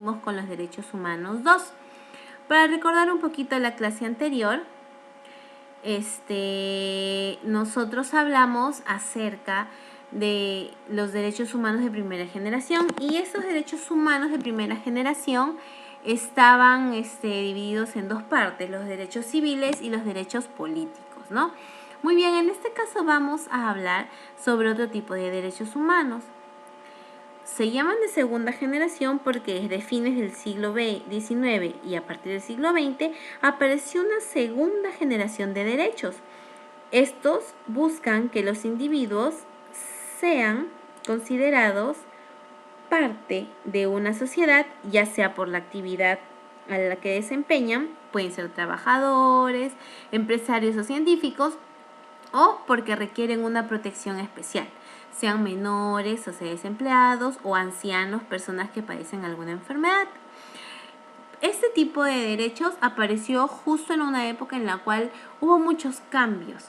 Vamos con los derechos humanos 2. Para recordar un poquito la clase anterior, nosotros hablamos acerca de los derechos humanos de primera generación, y estos derechos humanos de primera generación estaban divididos en dos partes: los derechos civiles y los derechos políticos, ¿no? Muy bien, en este caso vamos a hablar sobre otro tipo de derechos humanos. Se llaman de segunda generación porque desde fines del siglo XIX y a partir del siglo XX apareció una segunda generación de derechos. Estos buscan que los individuos sean considerados parte de una sociedad, ya sea por la actividad a la que desempeñan, pueden ser trabajadores, empresarios o científicos, o porque requieren una protección especial, sean menores o sea desempleados o ancianos, personas que padecen alguna enfermedad. Este tipo de derechos apareció justo en una época en la cual hubo muchos cambios.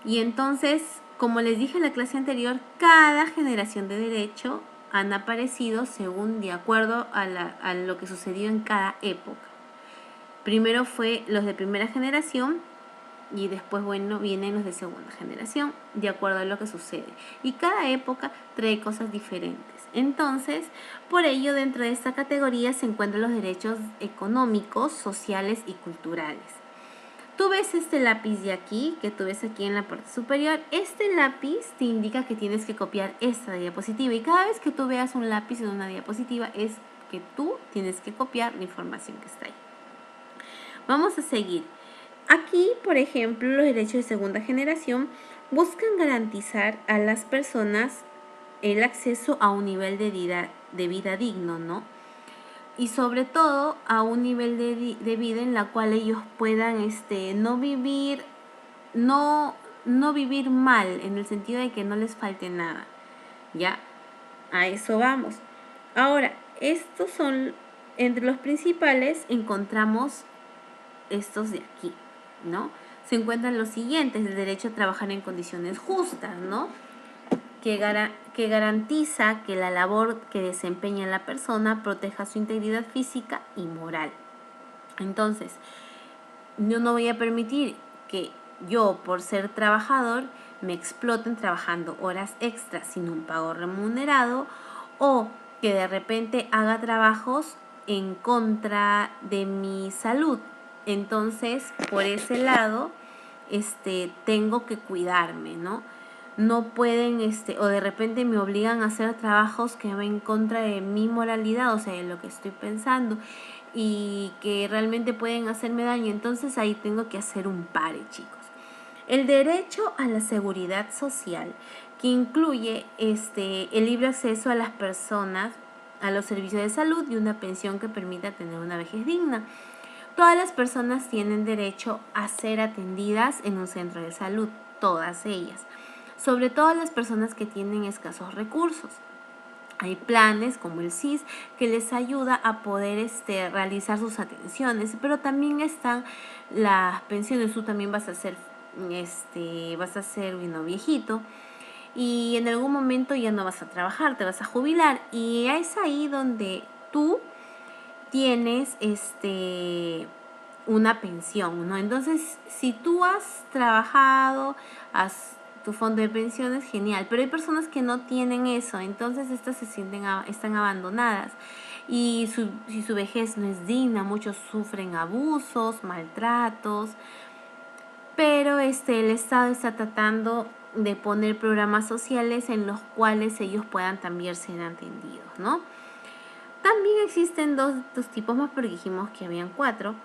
Y entonces, como les dije en la clase anterior, cada generación de derecho han aparecido según de acuerdo a lo que sucedió en cada época. Primero fue los de primera generación y después, vienen los de segunda generación, de acuerdo a lo que sucede. Y cada época trae cosas diferentes. Entonces, por ello, dentro de esta categoría se encuentran los derechos económicos, sociales y culturales. Tú ves este lápiz de aquí, que tú ves aquí en la parte superior. Este lápiz te indica que tienes que copiar esta diapositiva. Y cada vez que tú veas un lápiz en una diapositiva, es que tú tienes que copiar la información que está ahí. Vamos a seguir. Aquí, por ejemplo, los derechos de segunda generación buscan garantizar a las personas el acceso a un nivel de vida digno, ¿no? Y sobre todo a un nivel de vida en la cual ellos puedan no vivir mal, en el sentido de que no les falte nada. Ya, a eso vamos. Ahora, estos son, entre los principales encontramos estos de aquí, ¿no? Se encuentran los siguientes: el derecho a trabajar en condiciones justas, ¿no? Que garantiza que la labor que desempeña la persona proteja su integridad física y moral. Entonces, yo no voy a permitir que yo, por ser trabajador, me exploten trabajando horas extras sin un pago remunerado, o que de repente haga trabajos en contra de mi salud. Entonces, por ese lado, tengo que cuidarme, ¿no? No pueden, o de repente me obligan a hacer trabajos que van en contra de mi moralidad, o sea, de lo que estoy pensando, y que realmente pueden hacerme daño. Entonces ahí tengo que hacer un pare, chicos. El derecho a la seguridad social, que incluye el libre acceso a las personas a los servicios de salud y una pensión que permita tener una vejez digna. Todas las personas tienen derecho a ser atendidas en un centro de salud, todas ellas, sobre todo las personas que tienen escasos recursos. Hay planes como el SIS que les ayuda a poder realizar sus atenciones, pero también están las pensiones. Tú también vas a ser viejito, y en algún momento ya no vas a trabajar, te vas a jubilar, y es ahí donde tú tienes una pensión, ¿no? Entonces, si tú has trabajado, tu fondo de pensiones, genial, pero hay personas que no tienen eso, entonces estas están abandonadas, y si su vejez no es digna, muchos sufren abusos, maltratos, pero el Estado está tratando de poner programas sociales en los cuales ellos puedan también ser atendidos, ¿no? También existen dos tipos más, porque dijimos que habían 4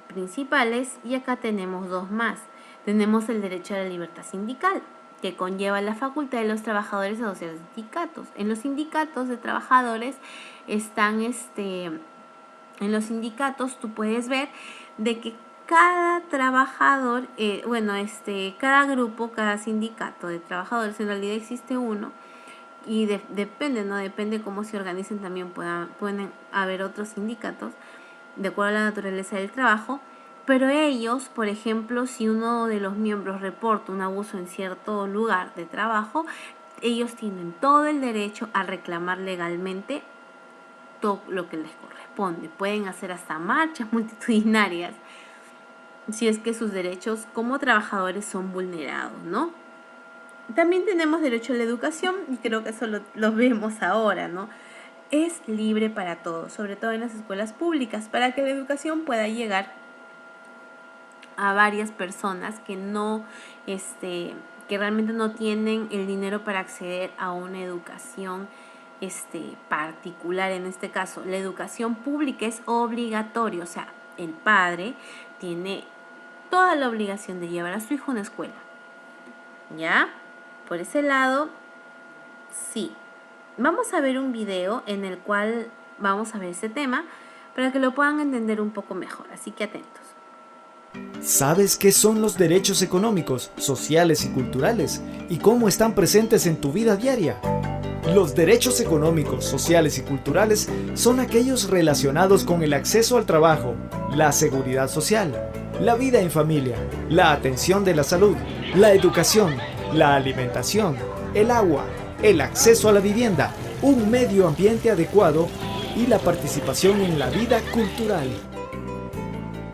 principales, y acá tenemos 2 más. Tenemos el derecho a la libertad sindical, que conlleva la facultad de los trabajadores a asociar sindicatos. En los sindicatos de trabajadores están, en los sindicatos tú puedes ver de que cada trabajador, cada grupo, cada sindicato de trabajadores, en realidad existe uno, y depende, ¿no? Depende cómo se organicen, también pueden haber otros sindicatos, de acuerdo a la naturaleza del trabajo. Pero ellos, por ejemplo, si uno de los miembros reporta un abuso en cierto lugar de trabajo, ellos tienen todo el derecho a reclamar legalmente todo lo que les corresponde. Pueden hacer hasta marchas multitudinarias si es que sus derechos como trabajadores son vulnerados, ¿no? También tenemos derecho a la educación, y creo que eso lo vemos ahora, ¿no? Es libre para todos, sobre todo en las escuelas públicas, para que la educación pueda llegar a varias personas que que realmente no tienen el dinero para acceder a una educación particular. En este caso, la educación pública es obligatoria, o sea, el padre tiene toda la obligación de llevar a su hijo a una escuela. ¿Ya? Por ese lado, sí. Vamos a ver un video en el cual vamos a ver ese tema para que lo puedan entender un poco mejor, así que atentos. ¿Sabes qué son los derechos económicos, sociales y culturales y cómo están presentes en tu vida diaria? Los derechos económicos, sociales y culturales son aquellos relacionados con el acceso al trabajo, la seguridad social, la vida en familia, la atención de la salud, la educación, la alimentación, el agua, el acceso a la vivienda, un medio ambiente adecuado y la participación en la vida cultural.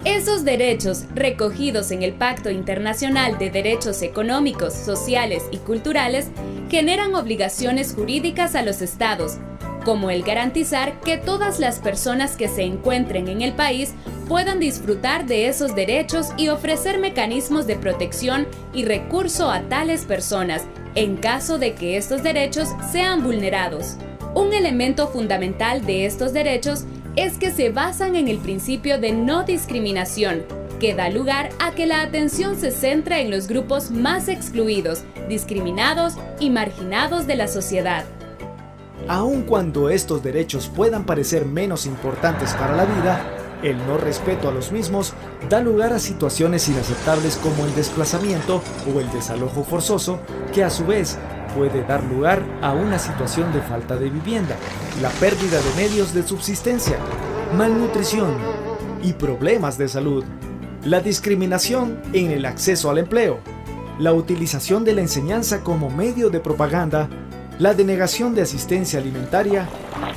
Esos derechos, recogidos en el Pacto Internacional de Derechos Económicos, Sociales y Culturales, generan obligaciones jurídicas a los estados, como el garantizar que todas las personas que se encuentren en el país puedan disfrutar de esos derechos y ofrecer mecanismos de protección y recurso a tales personas, en caso de que estos derechos sean vulnerados. Un elemento fundamental de estos derechos es que se basan en el principio de no discriminación, que da lugar a que la atención se centra en los grupos más excluidos, discriminados y marginados de la sociedad. Aun cuando estos derechos puedan parecer menos importantes para la vida, el no respeto a los mismos da lugar a situaciones inaceptables como el desplazamiento o el desalojo forzoso, que a su vez puede dar lugar a una situación de falta de vivienda, la pérdida de medios de subsistencia, malnutrición y problemas de salud, la discriminación en el acceso al empleo, la utilización de la enseñanza como medio de propaganda, la denegación de asistencia alimentaria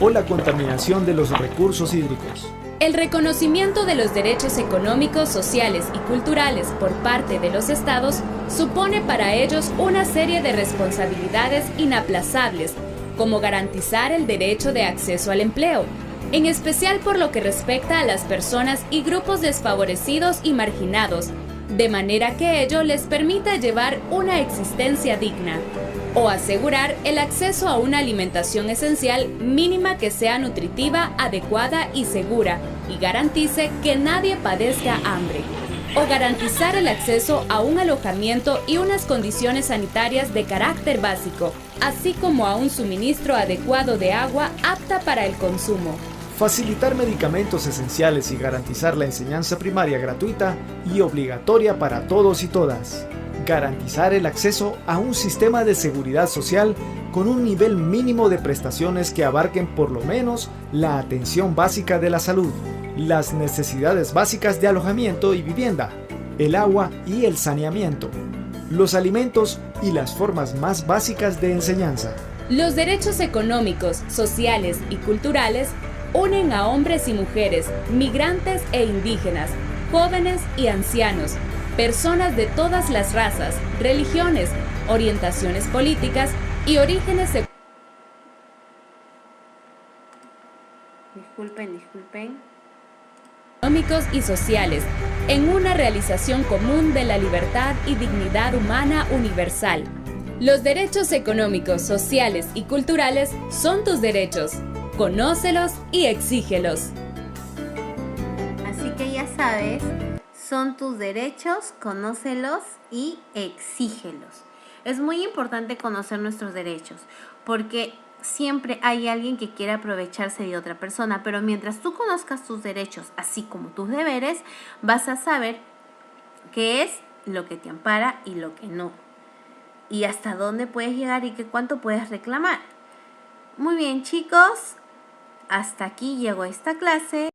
o la contaminación de los recursos hídricos. El reconocimiento de los derechos económicos, sociales y culturales por parte de los estados supone para ellos una serie de responsabilidades inaplazables, como garantizar el derecho de acceso al empleo, en especial por lo que respecta a las personas y grupos desfavorecidos y marginados, de manera que ello les permita llevar una existencia digna, o asegurar el acceso a una alimentación esencial mínima que sea nutritiva, adecuada y segura, y garantice que nadie padezca hambre, o garantizar el acceso a un alojamiento y unas condiciones sanitarias de carácter básico, así como a un suministro adecuado de agua apta para el consumo. Facilitar medicamentos esenciales y garantizar la enseñanza primaria gratuita y obligatoria para todos y todas. Garantizar el acceso a un sistema de seguridad social con un nivel mínimo de prestaciones que abarquen por lo menos la atención básica de la salud, las necesidades básicas de alojamiento y vivienda, el agua y el saneamiento, los alimentos y las formas más básicas de enseñanza. Los derechos económicos, sociales y culturales unen a hombres y mujeres, migrantes e indígenas, jóvenes y ancianos, personas de todas las razas, religiones, orientaciones políticas y orígenes económicos y sociales, en una realización común de la libertad y dignidad humana universal. Los derechos económicos, sociales y culturales son tus derechos. Conócelos y exígelos. Así que ya sabes, son tus derechos, conócelos y exígelos. Es muy importante conocer nuestros derechos, porque siempre hay alguien que quiere aprovecharse de otra persona, pero mientras tú conozcas tus derechos, así como tus deberes, vas a saber qué es lo que te ampara y lo que no, y hasta dónde puedes llegar y cuánto puedes reclamar. Muy bien, chicos, hasta aquí llegó esta clase.